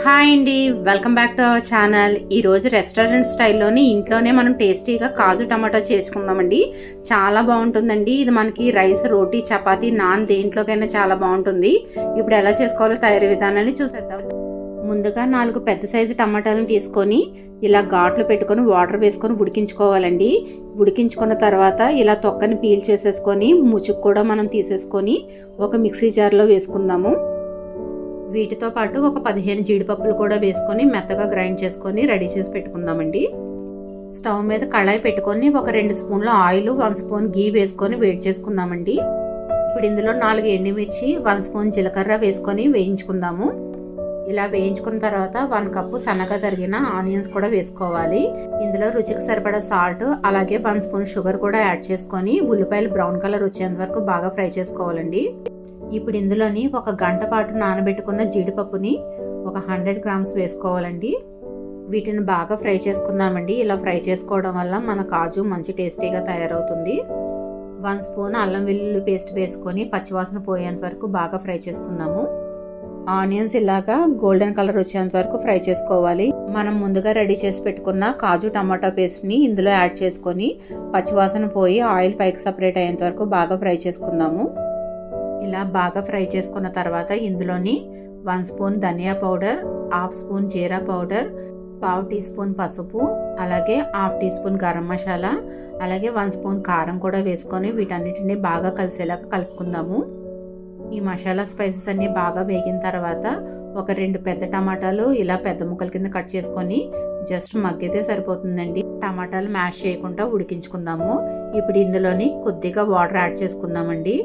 Hi అండి, welcome back to our channel. ఈరోజు restaurant స్టైల్లోని ఇంట్లోనే మనం టేస్టీగా కాజు టమాటో చేసుకుందామండి. చాలా బాగుంటుందండి. ఇది మనకి రైస్, రోటీ, చపాతీ, నాన్ దేంట్లోకైనా చాలా బాగుంటుంది. ఇప్పుడు ఎలా చేసుకోవాలో తయారీ విధానాన్ని చూసేద్దాం. ముందుగా 4 పెద్ద సైజు టమాటాలను తీసుకొని ఇలా ఘాట్లు పెట్టుకొని వాటర్ వేసుకొని ఉడికించుకోవాలండి. ఉడికించుకున్న తర్వాత ఇలా తొక్కని పీల్ చేసేసుకొని ముచుకు కూడా మనం తీసేసుకొని ఒక మిక్సీ జార్లో వేసుకుందాము. వీటితో పాటు ఒక 15 జీడిపప్పులు కూడా వేసుకొని మెత్తగా గ్రైండ్ చేసుకొని రెడీ చేసి పెట్టుకుందామండి. స్టవ్ మీద కళాయి పెట్టుకొని ఒక 2 స్పూన్ల ఆయిల్, 1 స్పూన్ గీ వేసుకొని వేడి చేసుకుందామండి. ఇప్పుడు ఇందులో 4 ఎండుమిర్చి, 1 స్పూన్ జీలకర్ర వేసుకొని వేయించుకుందాము. ఇలా వేయించుకున్న తర్వాత 1 కప్పు సన్నగా తరిగిన ఆనియన్స్ కూడా వేసుకోవాలి. ఇందులో రుచికి సరిపడా సాల్ట్, అలాగే 1 స్పూన్ షుగర్ కూడా యాడ్ చేసుకొని ఉల్లిపాయలు బ్రౌన్ కలర్ వచ్చేంత వరకు బాగా ఫ్రై చేసుకోవాలండి. ఇప్పుడు ఇందులోని 1 గంట పాటు నానబెట్టుకున్న జీడిపప్పుని ఒక 100 గ్రామ్స్ వేసుకోవాలండి. వీటిని బాగా ఫ్రై చేసుకుందామండి. ఇలా ఫ్రై చేసుకోవడం వల్ల మన కాజు మంచి టేస్టీగా తయారవుతుంది. 1 స్పూన్ అల్లం వెల్లుల్లి పేస్ట్ వేసుకొని పచ్చివాసన పోయేంత వరకు బాగా ఫ్రై చేసుకుందాము. ఆనియన్స్ ఇలాగా గోల్డెన్ కలర్ వచ్చేంత వరకు ఫ్రై చేసుకోవాలి. మనం ముందుగా రెడీ చేసి పెట్టుకున్న కాజు టమాటా పేస్ట్ని ఇందులో యాడ్ చేసుకొని పచ్చివాసన పోయి ఆయిల్ పైకి సపరేట్ అయ్యేంత వరకు బాగా ఫ్రై చేసుకుందాము. ఇలా బాగా ఫ్రై చేసుకున్న తర్వాత ఇందులోని 1 స్పూన్ ధనియా పౌడర్, 1/2 స్పూన్ జీరా పౌడర్, 1/2 టీ స్పూన్ పసుపు, అలాగే 1/2 టీ స్పూన్ గరం మసాలా, అలాగే 1 స్పూన్ కారం కూడా వేసుకొని వీటన్నిటిని బాగా కలిసేలాగా కలుపుకుందాము. ఈ మసాలా స్పైసెస్ అన్ని బాగా వేగిన తర్వాత ఒక 2 పెద్ద టమాటాలు ఇలా పెద్ద ముక్కల కింద కట్ చేసుకొని జస్ట్ మగ్గితే సరిపోతుందండి. టమాటాలు మ్యాష్ చేయకుండా ఉడికించుకుందాము. ఇప్పుడు ఇందులోని కొద్దిగా వాటర్ యాడ్ చేసుకుందామండి.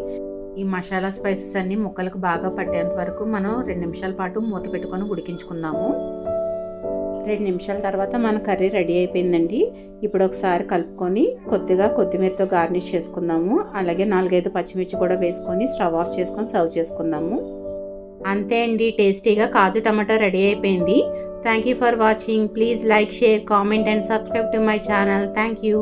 ఈ మసాలా స్పైసెస్ అన్ని ముక్కలకు బాగా పట్టేంత వరకు మనం 2 నిమిషాల పాటు మూత పెట్టుకొని ఉడికించుకుందాము. 2 నిమిషాల తర్వాత మన కర్రీ రెడీ అయిపోయిందండి. ఇప్పుడు ఒకసారి కలుపుకొని కొద్దిగా కొత్తిమీరతో గార్నిష్ చేసుకుందాము. అలాగే 4-5 పచ్చిమిర్చి కూడా వేసుకొని స్టవ్ ఆఫ్ చేసుకొని సర్వ్ చేసుకుందాము. అంతే అండి, టేస్టీగా కాజు టమాటా రెడీ అయిపోయింది. Thank you for watching. Please like, share, comment and subscribe to my channel. Thank you.